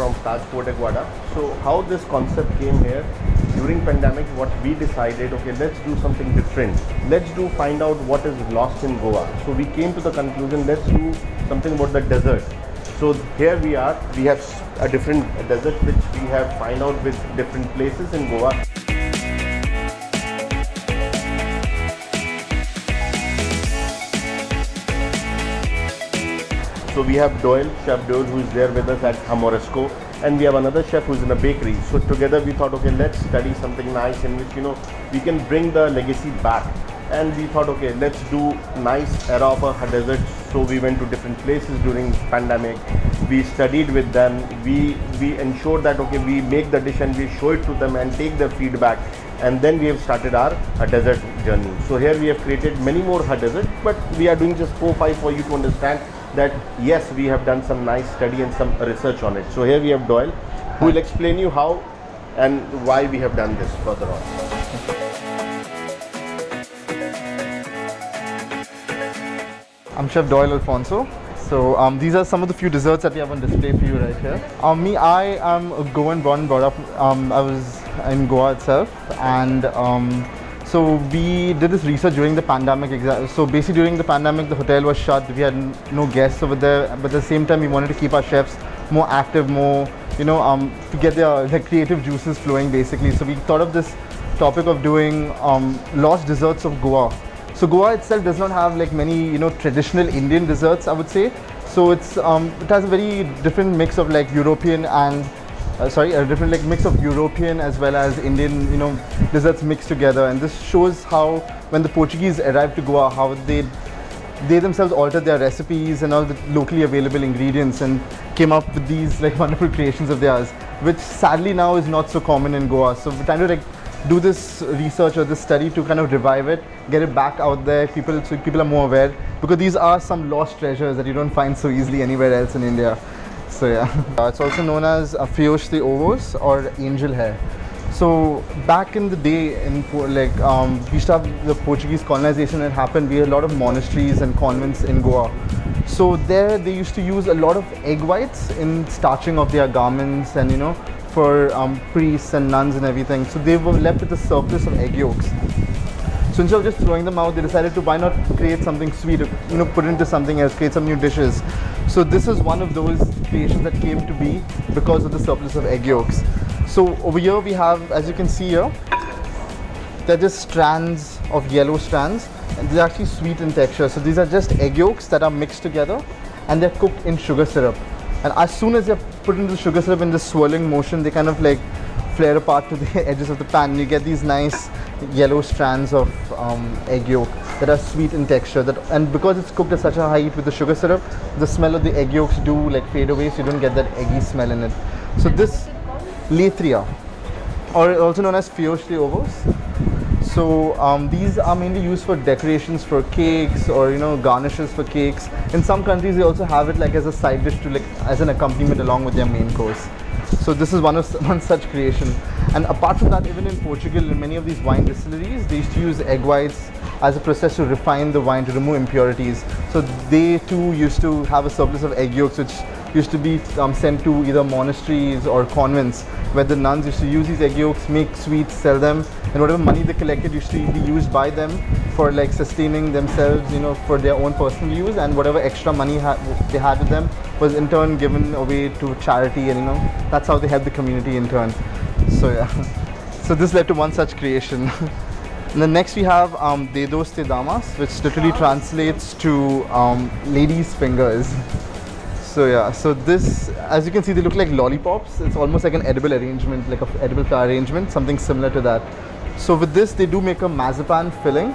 from Taj Fort Aguada. So how this concept came here, during pandemic, what we decided, okay, let's do something different. Let's find out what is lost in Goa. So we came to the conclusion, let's do something about the desert. So here we are, we have a different desert which we have find out with different places in Goa. So we have Doyle, Chef Doyle, who is there with us at Amoresco, and we have another chef who's in a bakery. So together we thought, okay, let's study something nice in which, we can bring the legacy back. And we thought, okay, let's do nice era of a desert. So we went to different places during pandemic. We studied with them. We ensured that, okay, we make the dish and we show it to them and take their feedback. And then we have started our desert journey. So here we have created many more desert, but we are doing just 4-5 for you to understand that yes, we have done some nice study and some research on it. So here we have Doyle, who will explain you how and why we have done this further on. I'm Chef Doyle Alfonso. So these are some of the few desserts that we have on display for you right here. I am a Goan, born and brought up. I was in Goa itself, and so we did this research during the pandemic. So basically during the pandemic, the hotel was shut. We had no guests over there, but at the same time, we wanted to keep our chefs more active, more, to get their creative juices flowing basically. So we thought of this topic of doing Lost Desserts of Goa. So Goa itself does not have like many, traditional Indian desserts, I would say. So it's it has a very different mix of like European and a different like mix of European as well as Indian, desserts mixed together. And this shows how when the Portuguese arrived to Goa, how they themselves altered their recipes and all the locally available ingredients and came up with these like wonderful creations of theirs, which sadly now is not so common in Goa. So we're trying to do this research or this study to kind of revive it, get it back out there, so people are more aware, because these are some lost treasures that you don't find so easily anywhere else in India. So yeah, it's also known as Fios de Ovos or angel hair. So back in the day, we used to have the Portuguese colonization that happened. We had a lot of monasteries and convents in Goa. So there they used to use a lot of egg whites in starching of their garments and for priests and nuns and everything. So they were left with a surplus of egg yolks. So instead of just throwing them out, they decided to why not create something sweet, put it into something else, create some new dishes. So this is one of those creations that came to be because of the surplus of egg yolks. So over here we have, as you can see here, they're just strands of yellow strands, and they're actually sweet in texture. So these are just egg yolks that are mixed together and they're cooked in sugar syrup. And as soon as they're put into the sugar syrup in this swirling motion, they kind of like flare apart to the edges of the pan, and you get these nice yellow strands of egg yolk that are sweet in texture. And because it's cooked at such a high heat with the sugar syrup, the smell of the egg yolks do like fade away, so you don't get that eggy smell in it. So this Lathria, or also known as Fios de Ovos. So these are mainly used for decorations for cakes or garnishes for cakes. In some countries they also have it like as a side dish to as an accompaniment along with their main course. So this is one such creation. And apart from that, even in Portugal, in many of these wine distilleries, they used to use egg whites as a process to refine the wine, to remove impurities. So they too used to have a surplus of egg yolks, which used to be sent to either monasteries or convents, where the nuns used to use these egg yolks, make sweets, sell them, and whatever money they collected used to be used by them for like sustaining themselves, for their own personal use, and whatever extra money they had with them was in turn given away to charity, and that's how they helped the community in turn. So yeah, so this led to one such creation. And then next we have Dedos de Damas, which literally translates to ladies' fingers. So yeah, so this, as you can see, they look like lollipops. It's almost like an edible arrangement, like an edible flower arrangement, something similar to that. So with this, they do make a mazapan filling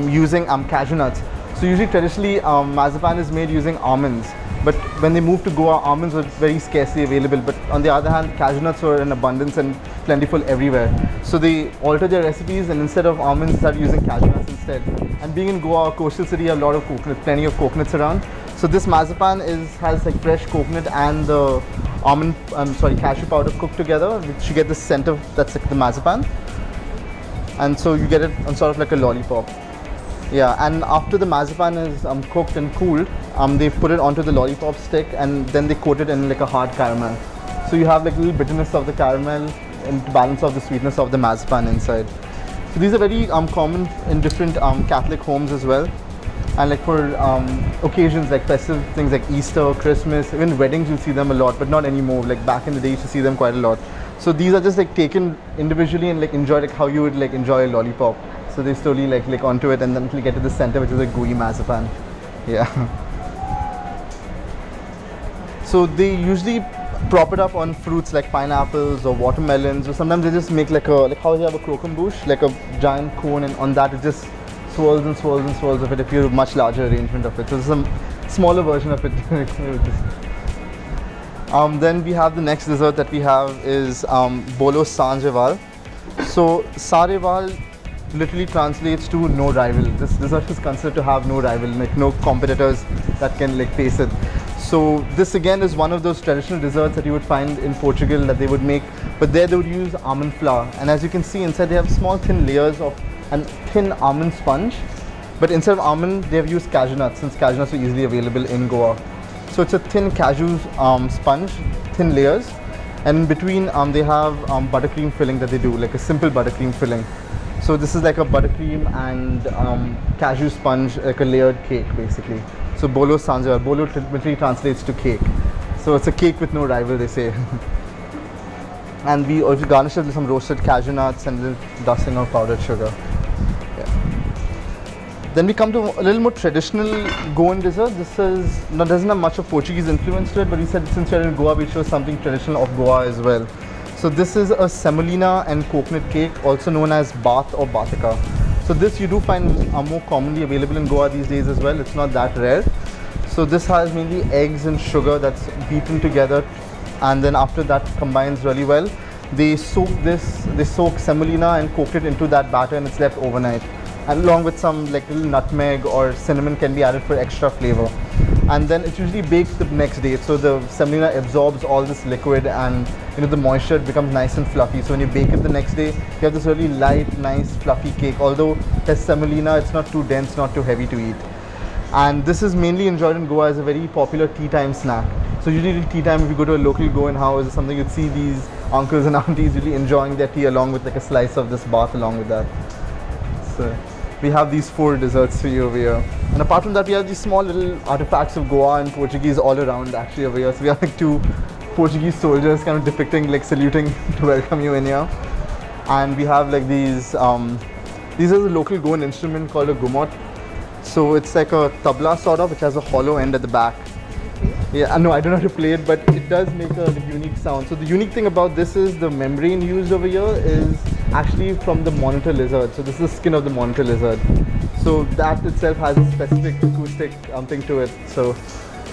using cashew nuts. So usually traditionally mazapan is made using almonds, but when they moved to Goa, almonds were very scarcely available, but on the other hand, cashew nuts were in abundance and plentiful everywhere. So they altered their recipes, and instead of almonds, started using cashew nuts instead. And being in Goa, a coastal city, a lot of coconut, plenty of coconuts around. So this mazapan has like fresh coconut and the cashew powder cooked together, which you get the scent of, that's like the mazapan. And so you get it on sort of like a lollipop. Yeah, and after the mazapan is cooked and cooled, they put it onto the lollipop stick, and then they coat it in like a hard caramel. So you have like little bitterness of the caramel and to balance of the sweetness of the marzipan inside. So these are very common in different Catholic homes as well. And like for occasions like festive things like Easter, Christmas, even weddings you'll see them a lot, but not anymore. Like back in the day you used to see them quite a lot. So these are just like taken individually and like enjoy like how you would like enjoy a lollipop. So they slowly like lick onto it and then until you get to the center, which is a gooey marzipan. Yeah. So they usually prop it up on fruits like pineapples or watermelons, or sometimes they just make like how you have a croquembouche, like a giant cone, and on that it just swirls and swirls and swirls of it if you have a much larger arrangement of it. So this is a smaller version of it. Then we have the next dessert that we have is Bolo Sanjava. So Sareval literally translates to no rival. This dessert is considered to have no rival, like no competitors that can like face it. So this again is one of those traditional desserts that you would find in Portugal that they would make, but there they would use almond flour. And as you can see inside they have small thin layers of a thin almond sponge, but instead of almond they have used cashew nuts, since cashew nuts are easily available in Goa. So it's a thin cashew sponge, thin layers, and in between they have buttercream filling that they do, like a simple buttercream filling. So this is like a buttercream and cashew sponge, like a layered cake basically. So Bolo Sanjava, Bolo literally translates to cake. So it's a cake with no rival, they say. And we also garnish it with some roasted cashew nuts and a little dusting of powdered sugar. Then we come to a little more traditional Goan dessert. This doesn't have much of Portuguese influence to it, but we said since we're in Goa, we chose something traditional of Goa as well. So this is a semolina and coconut cake, also known as bath or Bathika. So this you do find more commonly available in Goa these days as well. It's not that rare. So this has mainly eggs and sugar that's beaten together, and then after that combines really well. They soak semolina and cook it into that batter, and it's left overnight. And along with some like little nutmeg or cinnamon can be added for extra flavor. And then it's usually baked the next day. So the semolina absorbs all this liquid, and the moisture becomes nice and fluffy. So when you bake it the next day, you have this really light, nice, fluffy cake. Although there's semolina, it's not too dense, not too heavy to eat. And this is mainly enjoyed in Goa as a very popular tea time snack. So usually at tea time, if you go to a local Goan house or something, you'd see these uncles and aunties really enjoying their tea along with like a slice of this bath along with that. So we have these 4 desserts for you over here. And apart from that, we have these small little artifacts of Goa and Portuguese all around actually over here. So we have like 2 Portuguese soldiers kind of depicting, like saluting to welcome you in here. And we have like these are the local Goan instrument called a gumot. So it's like a tabla sort of, which has a hollow end at the back. Yeah, no, I don't know how to play it, but it does make a unique sound. So the unique thing about this is the membrane used over here is actually from the monitor lizard. So this is the skin of the monitor lizard. So that itself has a specific acoustic thing to it. So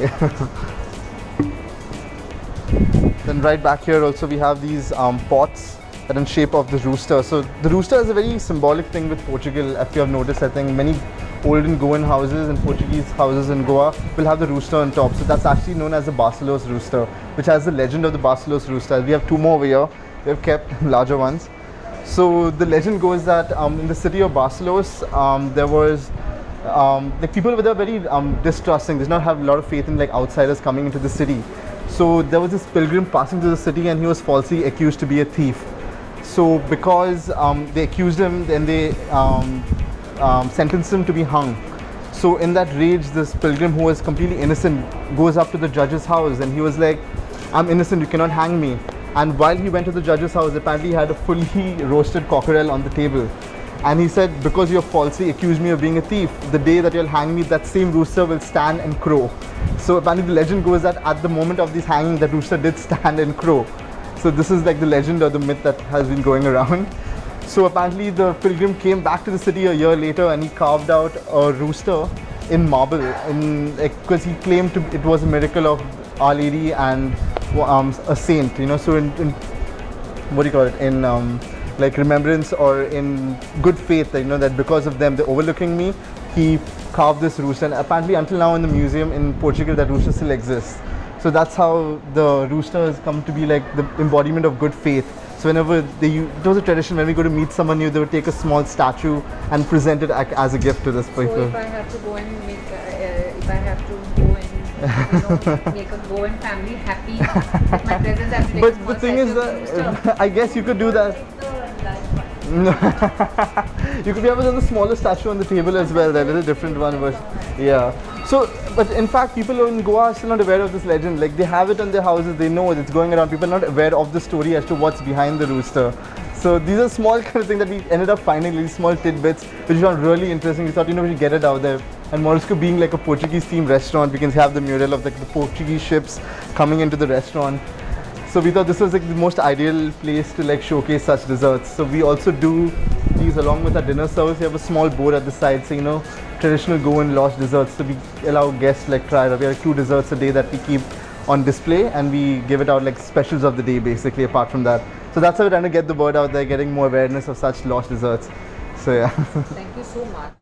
yeah. Then right back here also we have these pots that are in shape of the rooster. So the rooster is a very symbolic thing with Portugal. If you have noticed, I think many olden Goan houses and Portuguese houses in Goa will have the rooster on top. So that's actually known as the Barcelos Rooster, which has the legend of the Barcelos Rooster. We have 2 more over here. We have kept larger ones. So the legend goes that in the city of Barcelos, there was like people were there very distrusting. They did not have a lot of faith in like outsiders coming into the city. So there was this pilgrim passing through the city, and he was falsely accused to be a thief. So because they accused him, then they sentenced him to be hung. So in that rage, this pilgrim who was completely innocent goes up to the judge's house, and he was like, "I'm innocent, you cannot hang me." And while he went to the judge's house, apparently he had a fully roasted cockerel on the table. And he said, "Because you have falsely accused me of being a thief, the day that you'll hang me, that same rooster will stand and crow." So apparently the legend goes that at the moment of this hanging, the rooster did stand and crow. So this is like the legend or the myth that has been going around. So apparently the pilgrim came back to the city a year later, and he carved out a rooster in marble, because he claimed it was a miracle of Our Lady and a saint, so in what do you call it, in like remembrance or in good faith, that because of them they're overlooking me, he carved this rooster. And apparently until now in the museum in Portugal, that rooster still exists. So that's how the rooster has come to be like the embodiment of good faith, So whenever it was a tradition when we go to meet someone new, they would take a small statue and present it as a gift to this So people. if I have to go and make, if I have to go and make a Goan family happy with my presence, I have to take a But small the thing is statue of the rooster. that I guess you could do that. You could have it on the smaller statue on the table as well. That is a different one, but yeah. So, but in fact, people in Goa are still not aware of this legend. Like they have it on their houses, they know it's going around. People are not aware of the story as to what's behind the rooster. So these are small kind of things that we ended up finding, these small tidbits, which we found really interesting. We thought, we should get it out there. And Morisco being like a Portuguese-themed restaurant, we can have the mural of like the Portuguese ships coming into the restaurant. So we thought this was like the most ideal place to like showcase such desserts. So we also do these along with our dinner service. We have a small board at the side saying, traditional Goan Lost Desserts. So we allow guests like try it. We have 2 desserts a day that we keep on display, and we give it out like specials of the day basically apart from that. So that's how we're trying to get the word out there, getting more awareness of such lost desserts. So yeah. Thank you so much.